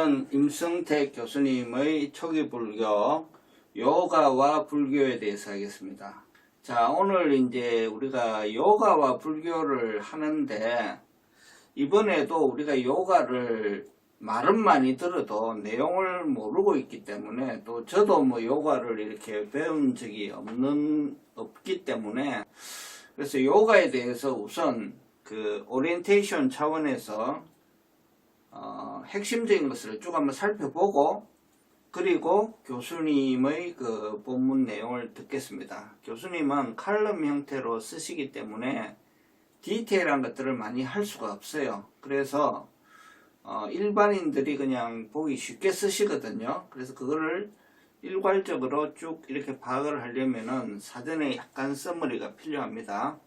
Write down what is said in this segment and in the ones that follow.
오늘은 임승택 교수님의 초기 불교, 요가와 불교에 대해서 하겠습니다. 자, 오늘 이제 우리가 요가와 불교를 하는데, 이번에도 우리가 요가를 말은 많이 들어도 내용을 모르고 있기 때문에, 또 저도 뭐 요가를 이렇게 배운 적이 없기 때문에, 그래서 요가에 대해서 우선 그 오리엔테이션 차원에서 핵심적인 것을 쭉 한번 살펴보고, 그리고 교수님의 그 본문 내용을 듣겠습니다. 교수님은 칼럼 형태로 쓰시기 때문에 디테일한 것들을 많이 할 수가 없어요. 그래서 일반인들이 그냥 보기 쉽게 쓰시거든요. 그래서 그거를 일괄적으로 쭉 이렇게 파악을 하려면은 사전에 약간 써머리가 필요합니다.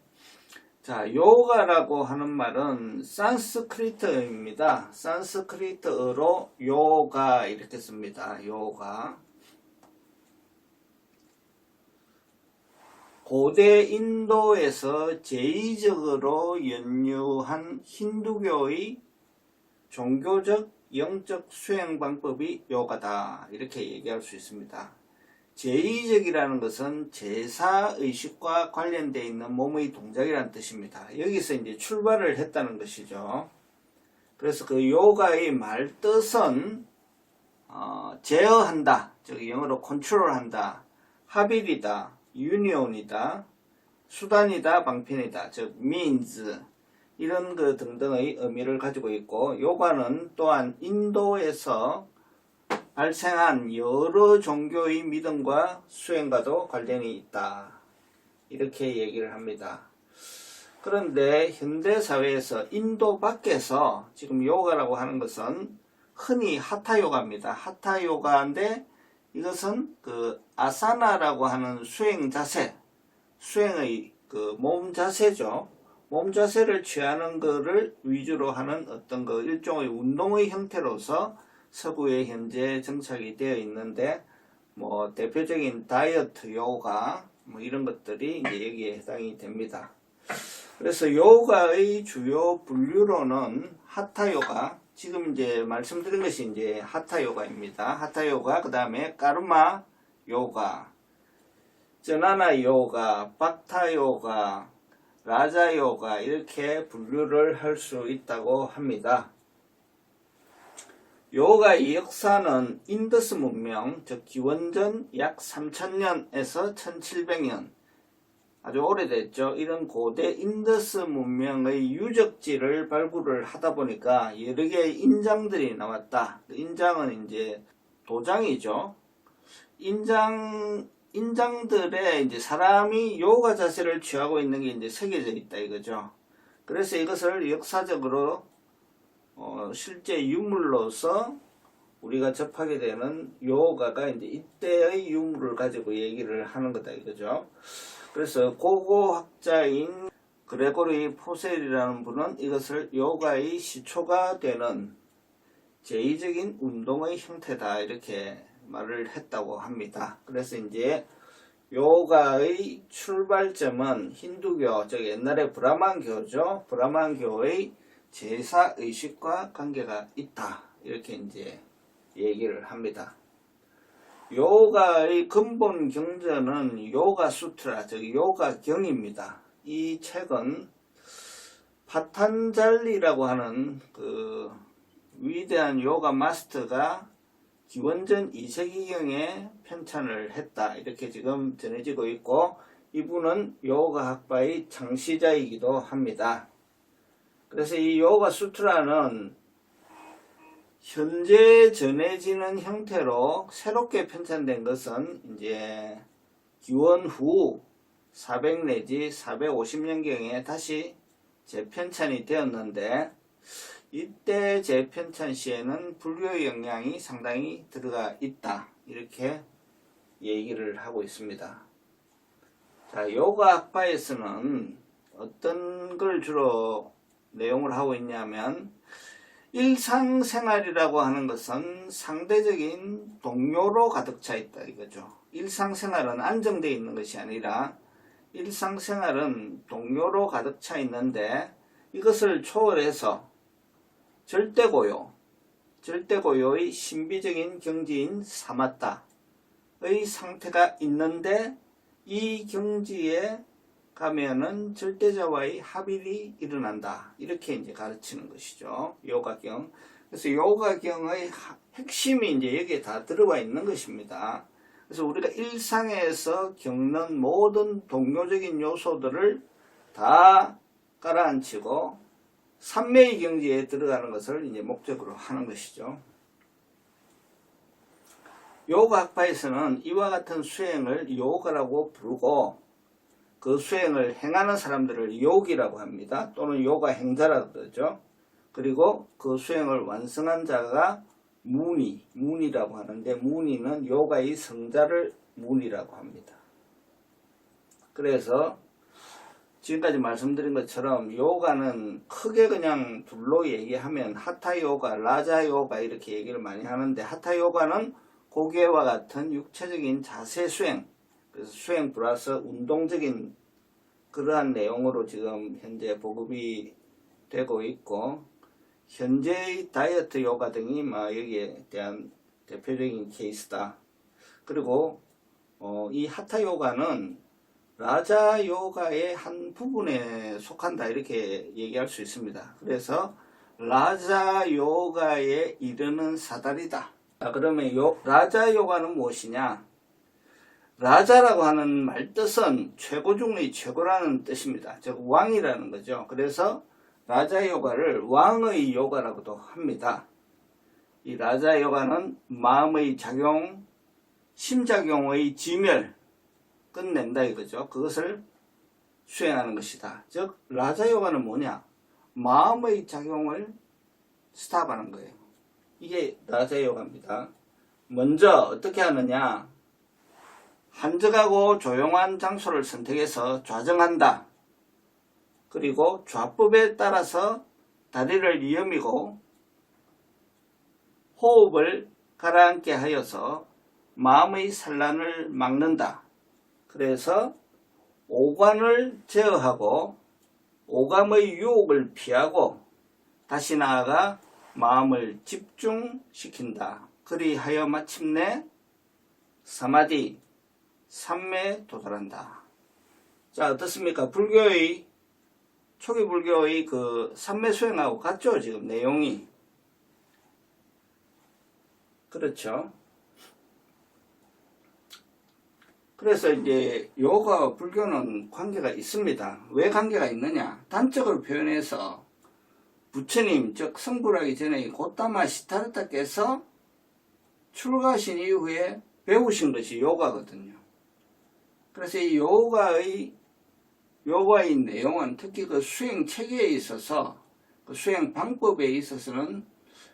자, 요가라고 하는 말은 산스크리트입니다. 산스크리트어로 요가 이렇게 씁니다. 요가. 고대 인도에서 제의적으로 연유한 힌두교의 종교적 영적 수행 방법이 요가다. 이렇게 얘기할 수 있습니다. 제의적이라는 것은 제사의식과 관련되어 있는 몸의 동작이라는 뜻입니다. 여기서 이제 출발을 했다는 것이죠. 그래서 그 요가의 말뜻은 제어한다, 즉 영어로 컨트롤한다, 합일이다, 유니온이다, 수단이다, 방편이다, 즉 means, 이런 그 등등의 의미를 가지고 있고, 요가는 또한 인도에서 발생한 여러 종교의 믿음과 수행과도 관련이 있다. 이렇게 얘기를 합니다. 그런데 현대사회에서 인도 밖에서 지금 요가라고 하는 것은 흔히 하타요가입니다. 하타요가인데 이것은 그 아사나라고 하는 수행 자세, 수행의 그 몸 자세죠. 몸 자세를 취하는 것을 위주로 하는 어떤 그 일종의 운동의 형태로서 서구에 현재 정착이 되어 있는데, 뭐 대표적인 다이어트 요가 뭐 이런 것들이 이제 여기에 해당이 됩니다. 그래서 요가의 주요 분류로는 하타 요가, 지금 이제 말씀드린 것이 이제 하타 요가입니다. 하타 요가, 그 다음에 까르마 요가, 저나나 요가, 박타 요가, 라자 요가, 이렇게 분류를 할 수 있다고 합니다. 요가의 역사는 인더스 문명, 즉 기원전 약 3000년에서 1700년, 아주 오래됐죠. 이런 고대 인더스 문명의 유적지를 발굴을 하다 보니까 여러 개의 인장들이 나왔다. 인장은 이제 도장이죠. 인장들에 이제 사람이 요가 자세를 취하고 있는 게 이제 새겨져 있다 이거죠. 그래서 이것을 역사적으로 실제 유물로서 우리가 접하게 되는 요가가 이제 이때의 유물을 가지고 얘기를 하는 거다 이거죠. 그래서 고고학자인 그레고리 포셀이라는 분은 이것을 요가의 시초가 되는 제의적인 운동의 형태다 이렇게 말을 했다고 합니다. 그래서 이제 요가의 출발점은 힌두교, 즉 옛날에 브라만교죠. 브라만교의 제사의식과 관계가 있다. 이렇게 이제 얘기를 합니다. 요가의 근본 경전은 요가 수트라, 즉 요가경입니다. 이 책은 파탄잘리라고 하는 그 위대한 요가 마스터가 기원전 2세기경에 편찬을 했다. 이렇게 지금 전해지고 있고, 이분은 요가 학파의 창시자이기도 합니다. 그래서 이 요가 수트라는 현재 전해지는 형태로 새롭게 편찬된 것은 이제 기원 후 400 내지 450년경에 다시 재편찬이 되었는데, 이때 재편찬 시에는 불교의 영향이 상당히 들어가 있다. 이렇게 얘기를 하고 있습니다. 자, 요가 학파에서는 어떤 걸 주로 내용을 하고 있냐면, 일상생활이라고 하는 것은 상대적인 동요로 가득 차 있다 이거죠. 일상생활은 안정되어 있는 것이 아니라 일상생활은 동요로 가득 차 있는데, 이것을 초월해서 절대고요, 절대고요의 신비적인 경지인 사마타의 상태가 있는데 이 경지에 가면은 절대자와의 합일이 일어난다. 이렇게 이제 가르치는 것이죠. 요가경. 그래서 요가경의 핵심이 이제 여기에 다 들어가 있는 것입니다. 그래서 우리가 일상에서 겪는 모든 동료적인 요소들을 다 깔아앉히고 삼매의 경지에 들어가는 것을 이제 목적으로 하는 것이죠. 요가 학파에서는 이와 같은 수행을 요가라고 부르고 그 수행을 행하는 사람들을 요기라고 합니다. 또는 요가 행자라고 그러죠. 그리고 그 수행을 완성한 자가 무니라고 하는데 무니는 요가의 성자를 무니라고 합니다. 그래서 지금까지 말씀드린 것처럼 요가는 크게 그냥 둘로 얘기하면 하타 요가, 라자 요가 이렇게 얘기를 많이 하는데 하타 요가는 고개와 같은 육체적인 자세 수행, 그래서 수행 플러스 운동적인 그러한 내용으로 지금 현재 보급이 되고 있고 현재의 다이어트 요가 등이 여기에 대한 대표적인 케이스다. 그리고 이 하타 요가는 라자 요가의 한 부분에 속한다 이렇게 얘기할 수 있습니다. 그래서 라자 요가에 이르는 사다리다. 그러면 라자 요가는 무엇이냐? 라자라고 하는 말뜻은 최고 중의 최고라는 뜻입니다. 즉 왕이라는 거죠. 그래서 라자 요가를 왕의 요가라고도 합니다. 이 라자 요가는 마음의 작용, 심작용의 지멸 끝낸다 이거죠. 그것을 수행하는 것이다. 즉 라자 요가는 뭐냐? 마음의 작용을 스탑하는 거예요. 이게 라자 요가입니다. 먼저 어떻게 하느냐? 한적하고 조용한 장소를 선택해서 좌정한다. 그리고 좌법에 따라서 다리를 이음이고 호흡을 가라앉게 하여서 마음의 산란을 막는다. 그래서 오관을 제어하고 오감의 유혹을 피하고 다시 나아가 마음을 집중시킨다. 그리하여 마침내 사마디, 삼매에 도달한다. 자, 어떻습니까? 초기 불교의 그 삼매 수행하고 같죠? 지금 내용이. 그렇죠. 그래서 이제 요가와 불교는 관계가 있습니다. 왜 관계가 있느냐? 단적으로 표현해서 부처님, 즉 성불하기 전에 고타마 시타르타께서 출가하신 이후에 배우신 것이 요가거든요. 그래서 이 요가의 내용은 특히 그 수행 체계에 있어서 그 수행 방법에 있어서는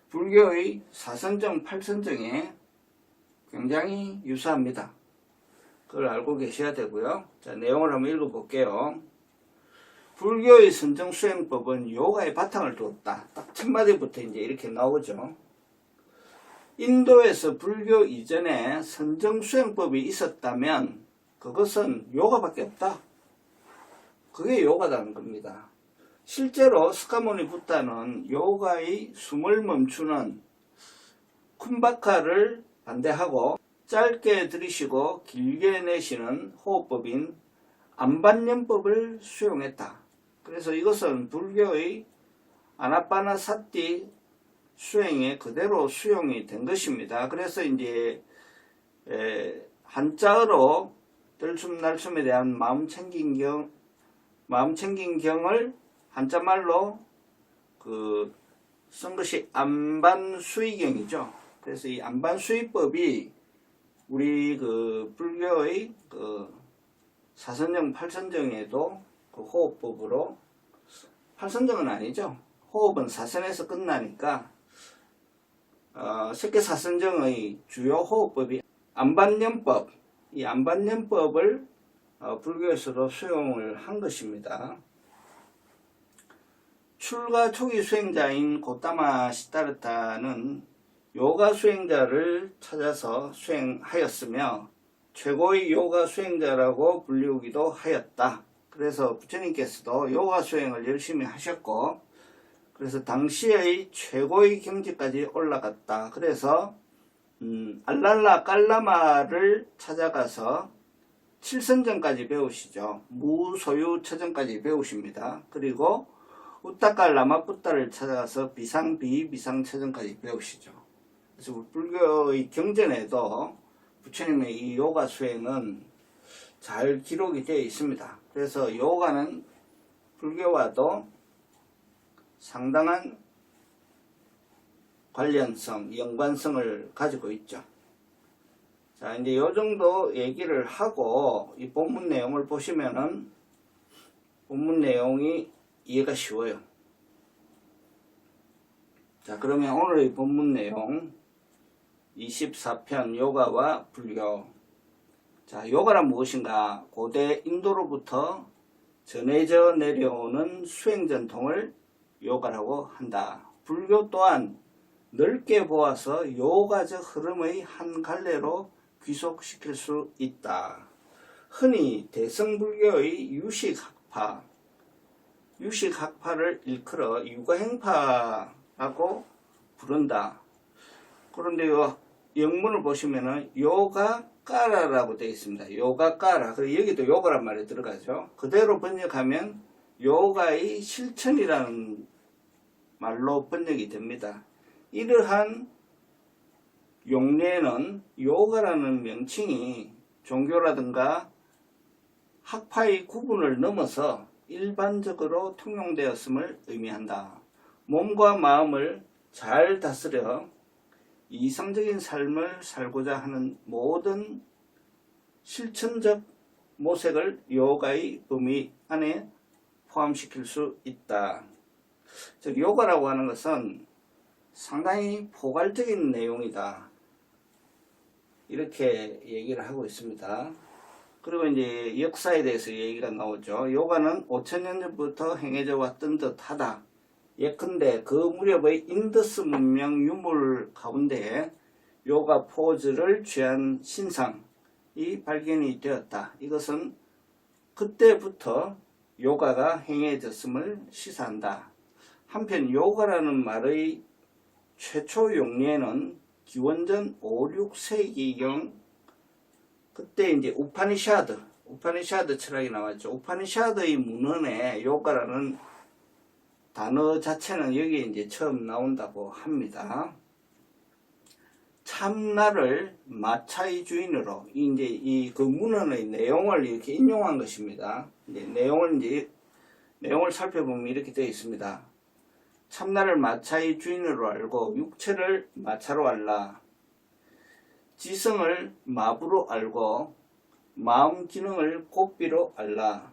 불교의 사선정, 팔선정에 굉장히 유사합니다. 그걸 알고 계셔야 되고요. 자, 내용을 한번 읽어볼게요. 불교의 선정 수행법은 요가의 바탕을 두었다. 딱 첫 마디부터 이제 이렇게 나오죠. 인도에서 불교 이전에 선정 수행법이 있었다면 그것은 요가밖에 없다. 그게 요가라는 겁니다. 실제로 스카모니 붓다는 요가의 숨을 멈추는 쿤바카를 반대하고 짧게 들이쉬고 길게 내쉬는 호흡법인 안반념법을 수용했다. 그래서 이것은 불교의 아나파나사티 수행에 그대로 수용이 된 것입니다. 그래서 이제 한자어로 들숨날숨에 대한 마음챙긴경을 한자말로 쓴 것이 안반수의경이죠. 그래서 이 안반수의법이 우리 불교의 사선정, 팔선정에도 그 호흡법으로, 팔선정은 아니죠. 호흡은 사선에서 끝나니까 색계사선정의 주요 호흡법이 안반념법, 이 안반념법을 불교에서도 수용을 한 것입니다. 출가 초기 수행자인 고타마 시타르타는 요가 수행자를 찾아서 수행하였으며 최고의 요가 수행자라고 불리우기도 하였다. 그래서 부처님께서도 요가 수행을 열심히 하셨고 그래서 당시의 최고의 경지까지 올라갔다. 그래서 알랄라 깔라마를 찾아가서 칠선전까지 배우시죠. 무소유 처전까지 배우십니다. 그리고 우타칼 라마푸타를 찾아가서 비상 비비상 처전까지 배우시죠. 그래서 불교의 경전에도 부처님의 이 요가 수행은 잘 기록이 되어 있습니다. 그래서 요가는 불교와도 상당한 관련성, 연관성을 가지고 있죠. 자, 이제 요 정도 얘기를 하고 이 본문 내용을 보시면은 본문 내용이 이해가 쉬워요. 자, 그러면 오늘의 본문 내용 24편 요가와 불교. 자, 요가란 무엇인가? 고대 인도로부터 전해져 내려오는 수행 전통을 요가라고 한다. 불교 또한 넓게 보아서 요가적 흐름의 한 갈래로 귀속시킬 수 있다. 흔히 대승불교의 유식학파를 일컬어 유가행파라고 부른다. 그런데 요 영문을 보시면은 요가까라라고 되어 있습니다. 요가까라. 그리고 여기도 요가란 말이 들어가죠. 그대로 번역하면 요가의 실천이라는 말로 번역이 됩니다. 이러한 용례는 요가라는 명칭이 종교라든가 학파의 구분을 넘어서 일반적으로 통용되었음을 의미한다. 몸과 마음을 잘 다스려 이상적인 삶을 살고자 하는 모든 실천적 모색을 요가의 범위 안에 포함시킬 수 있다. 즉 요가라고 하는 것은 상당히 포괄적인 내용이다. 이렇게 얘기를 하고 있습니다. 그리고 이제 역사에 대해서 얘기가 나오죠. 요가는 5000년 전부터 행해져 왔던 듯하다. 예컨대 그 무렵의 인더스 문명 유물 가운데 요가 포즈를 취한 신상이 발견이 되었다. 이것은 그때부터 요가가 행해졌음을 시사한다. 한편 요가라는 말의 최초 용례는 기원전 5, 6세기경 그때 이제 우파니샤드 철학이 나왔죠. 우파니샤드의 문헌에 요가라는 단어 자체는 여기에 이제 처음 나온다고 합니다. 참나를 마차의 주인으로 이제 그 문헌의 내용을 이렇게 인용한 것입니다. 이제 내용을 살펴보면 이렇게 되어 있습니다. 참나를 마차의 주인으로 알고 육체를 마차로 알라. 지성을 마부로 알고 마음 기능을 고삐로 알라.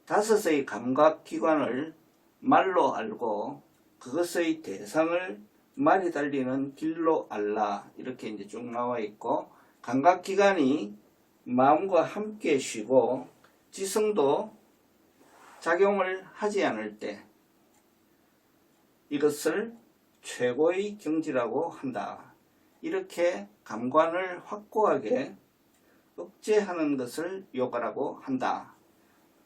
다섯의 감각기관을 말로 알고 그것의 대상을 말이 달리는 길로 알라. 이렇게 이제 쭉 나와 있고, 감각기관이 마음과 함께 쉬고 지성도 작용을 하지 않을 때 이것을 최고의 경지라고 한다. 이렇게 감관을 확고하게 억제하는 것을 요가라고 한다.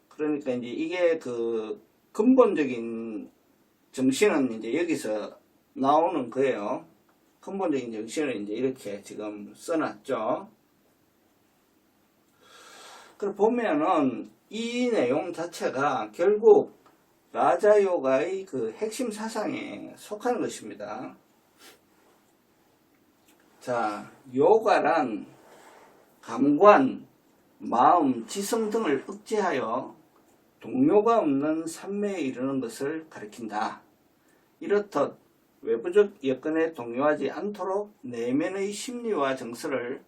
그러니까 이제 이게 그 근본적인 정신은 이제 여기서 나오는 거예요. 근본적인 정신을 이제 이렇게 지금 써놨죠. 그걸 보면은 이 내용 자체가 결국 라자요가의 그 핵심 사상에 속하는 것입니다. 자, 요가란 감관, 마음, 지성 등을 억제하여 동요가 없는 삼매에 이르는 것을 가리킨다. 이렇듯 외부적 여건에 동요하지 않도록 내면의 심리와 정서를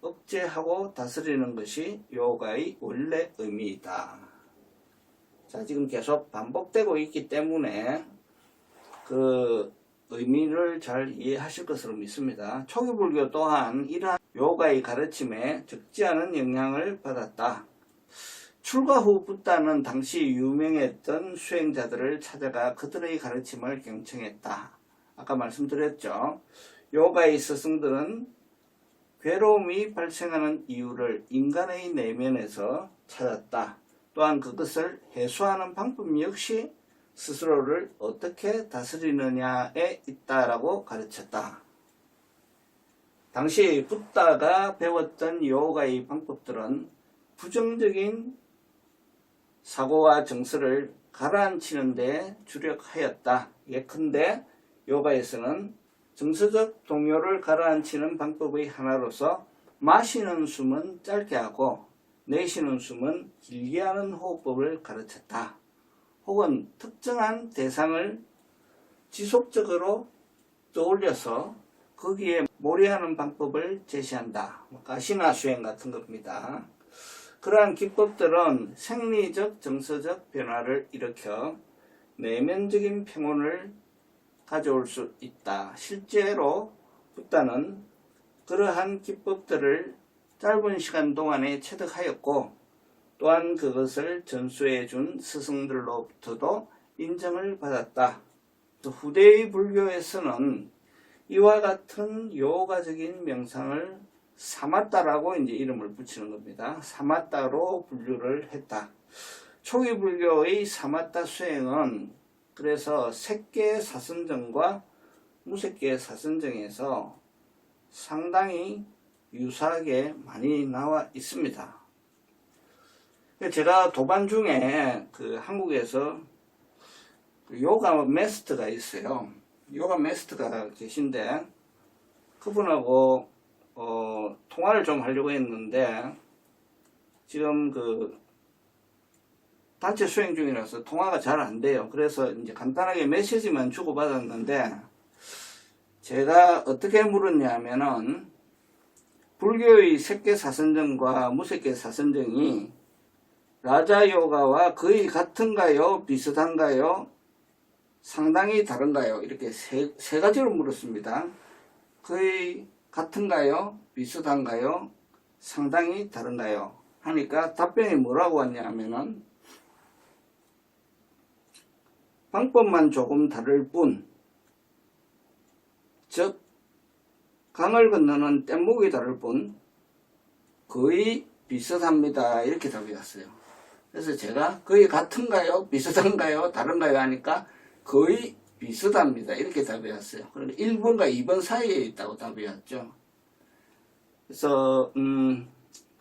억제하고 다스리는 것이 요가의 원래 의미이다. 자, 지금 계속 반복되고 있기 때문에 그 의미를 잘 이해하실 것으로 믿습니다. 초기 불교 또한 이러한 요가의 가르침에 적지 않은 영향을 받았다. 출가 후 붓다는 당시 유명했던 수행자들을 찾아가 그들의 가르침을 경청했다. 아까 말씀드렸죠. 요가의 스승들은 괴로움이 발생하는 이유를 인간의 내면에서 찾았다. 또한 그것을 해소하는 방법 역시 스스로를 어떻게 다스리느냐에 있다라고 가르쳤다. 당시 붓다가 배웠던 요가의 방법들은 부정적인 사고와 정서를 가라앉히는 데 주력하였다. 예컨대 요가에서는 정서적 동요를 가라앉히는 방법의 하나로서 마시는 숨은 짧게 하고 내쉬는 숨은 길게 하는 호흡법을 가르쳤다. 혹은 특정한 대상을 지속적으로 떠올려서 거기에 몰입하는 방법을 제시한다. 가시나 수행 같은 겁니다. 그러한 기법들은 생리적 정서적 변화를 일으켜 내면적인 평온을 가져올 수 있다. 실제로 붓다는 그러한 기법들을 짧은 시간 동안에 체득하였고 또한 그것을 전수해 준 스승들로부터도 인정을 받았다. 또 후대의 불교에서는 이와 같은 요가적인 명상을 사마타라고 이제 이름을 붙이는 겁니다. 사마타로 분류를 했다. 초기 불교의 사마타 수행은 그래서 색계 사선정과 무색계 사선정에서 상당히 유사하게 많이 나와 있습니다. 제가 도반 중에 한국에서 요가 마스터가 있어요. 요가 마스터가 계신데 그분하고 통화를 좀 하려고 했는데 지금 단체 수행 중이라서 통화가 잘 안 돼요. 그래서 이제 간단하게 메시지만 주고받았는데 제가 어떻게 물었냐면은 불교의 색계 사선정과 무색계 사선정이 라자 요가와 거의 같은가요? 비슷한가요? 상당히 다른가요? 이렇게 세 가지로 물었습니다. 거의 같은가요? 비슷한가요? 상당히 다른가요? 하니까 답변이 뭐라고 왔냐면은 방법만 조금 다를 뿐, 즉 강을 건너는 뗏목이 다를 뿐 거의 비슷합니다. 이렇게 답이 왔어요. 그래서 제가 거의 같은가요? 비슷한가요? 다른가요? 하니까 거의 비슷합니다. 이렇게 답이 왔어요. 그러니까 1번과 2번 사이에 있다고 답이 왔죠. 그래서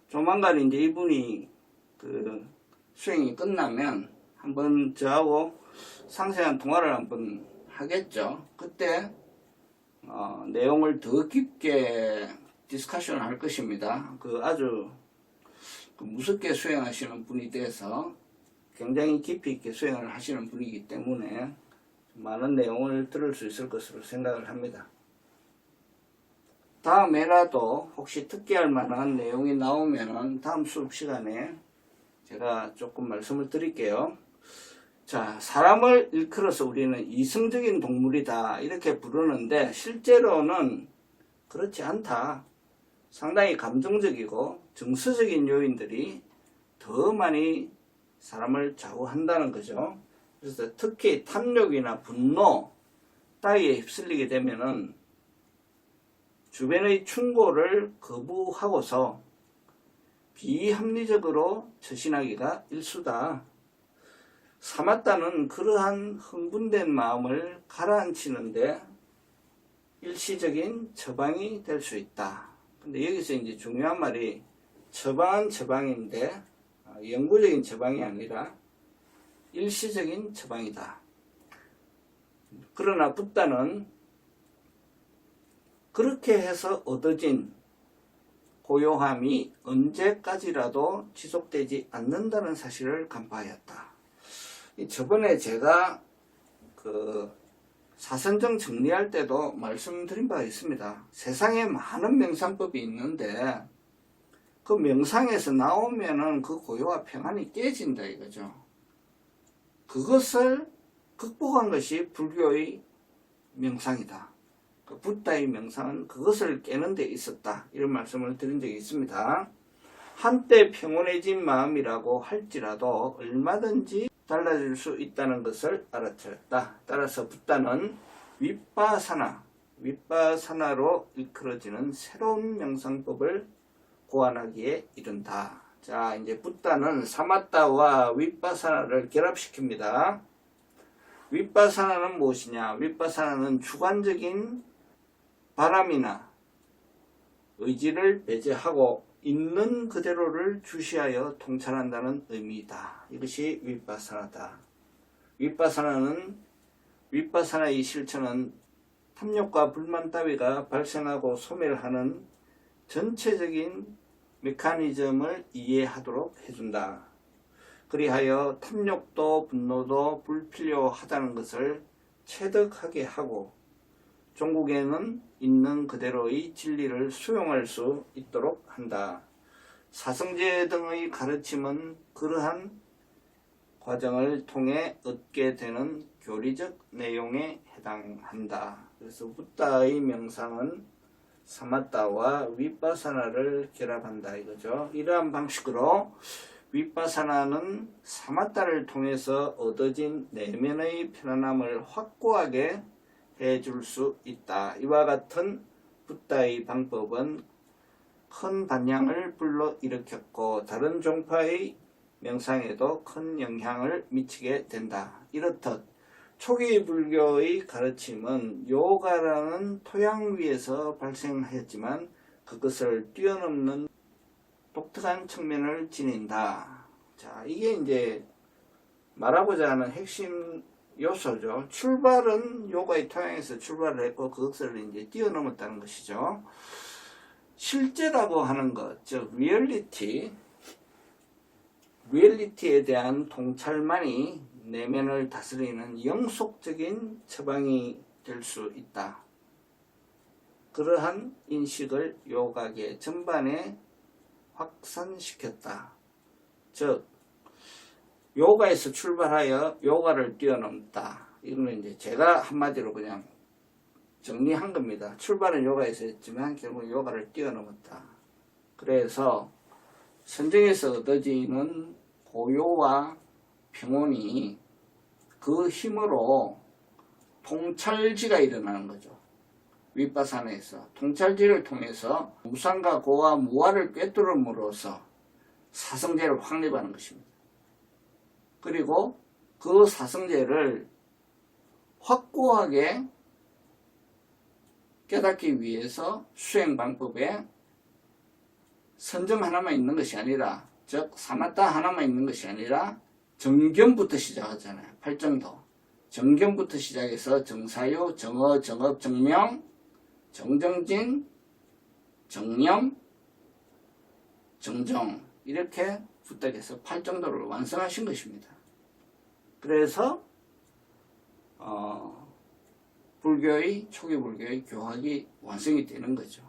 조만간 이제 이분이 수행이 끝나면 한번 저하고 상세한 통화를 한번 하겠죠. 그때 내용을 더 깊게 디스커션을 할 것입니다. 아주 무섭게 수행하시는 분이 돼서 굉장히 깊이 있게 수행을 하시는 분이기 때문에 많은 내용을 들을 수 있을 것으로 생각을 합니다. 다음에라도 혹시 특기할 만한 내용이 나오면은 다음 수업 시간에 제가 조금 말씀을 드릴게요. 자, 사람을 일컬어서 우리는 이성적인 동물이다 이렇게 부르는데 실제로는 그렇지 않다. 상당히 감정적이고 정서적인 요인들이 더 많이 사람을 좌우한다는 거죠. 그래서 특히 탐욕이나 분노 따위에 휩쓸리게 되면은 주변의 충고를 거부하고서 비합리적으로 처신하기가 일수다. 사마타는 그러한 흥분된 마음을 가라앉히는데 일시적인 처방이 될 수 있다. 근데 여기서 이제 중요한 말이 처방은 처방인데 영구적인 처방이 아니라 일시적인 처방이다. 그러나 붓다는 그렇게 해서 얻어진 고요함이 언제까지라도 지속되지 않는다는 사실을 간파하였다. 저번에 제가 사선정 정리할 때도 말씀드린 바가 있습니다. 세상에 많은 명상법이 있는데 그 명상에서 나오면은 그 고요와 평안이 깨진다 이거죠. 그것을 극복한 것이 불교의 명상이다. 붓다의 명상은 그것을 깨는 데 있었다. 이런 말씀을 드린 적이 있습니다. 한때 평온해진 마음이라고 할지라도 얼마든지 달라질 수 있다는 것을 알아차렸다. 따라서 붓다는 윗바사나로 일컬어지는 새로운 명상법을 고안하기에 이른다. 자, 이제 붓다는 사마타와 윗바사나를 결합시킵니다. 윗바사나는 무엇이냐? 윗바사나는 주관적인 바람이나 의지를 배제하고 있는 그대로를 주시하여 통찰한다는 의미이다. 이것이 윗바사나다. 윗바사나의 실천은 탐욕과 불만 따위가 발생하고 소멸하는 전체적인 메커니즘을 이해하도록 해준다. 그리하여 탐욕도 분노도 불필요하다는 것을 체득하게 하고 종국에는 있는 그대로의 진리를 수용할 수 있도록 한다. 사성제 등의 가르침은 그러한 과정을 통해 얻게 되는 교리적 내용에 해당한다. 그래서 붓다의 명상은 사마타와 윗바사나를 결합한다 이거죠. 이러한 방식으로 윗바사나는 사마타를 통해서 얻어진 내면의 편안함을 확고하게 해줄 수 있다. 이와 같은 붓다의 방법은 큰 반향을 불러일으켰고 다른 종파의 명상에도 큰 영향을 미치게 된다. 이렇듯 초기 불교의 가르침은 요가라는 토양 위에서 발생하였지만 그것을 뛰어넘는 독특한 측면을 지닌다. 자, 이게 이제 말하고자 하는 핵심 요소죠. 출발은 요가의 토양에서 출발을 했고 그것을 이제 뛰어넘었다는 것이죠. 실제라고 하는 것, 즉 리얼리티에 대한 통찰만이 내면을 다스리는 영속적인 처방이 될 수 있다. 그러한 인식을 요가계 전반에 확산시켰다. 즉 요가에서 출발하여 요가를 뛰어넘다. 이거는 이제 제가 한마디로 그냥 정리한 겁니다. 출발은 요가에서 했지만 결국 요가를 뛰어넘었다. 그래서 선정에서 얻어지는 고요와 평온이 그 힘으로 통찰지가 일어나는 거죠. 윗바사나에서 통찰지를 통해서 무상과 고와 무아를 꿰뚫음으로써 사성제를 확립하는 것입니다. 그리고 그 사성제를 확고하게 깨닫기 위해서 수행 방법에 선정 하나만 있는 것이 아니라, 즉 사마타 하나만 있는 것이 아니라 정견부터 시작하잖아요. 8정도. 정견부터 시작해서 정사유, 정어, 정업, 정명, 정정진, 정념, 정정 이렇게 부탁해서 8정도를 완성하신 것입니다. 그래서 불교의 초기 불교의 교학이 완성이 되는 거죠.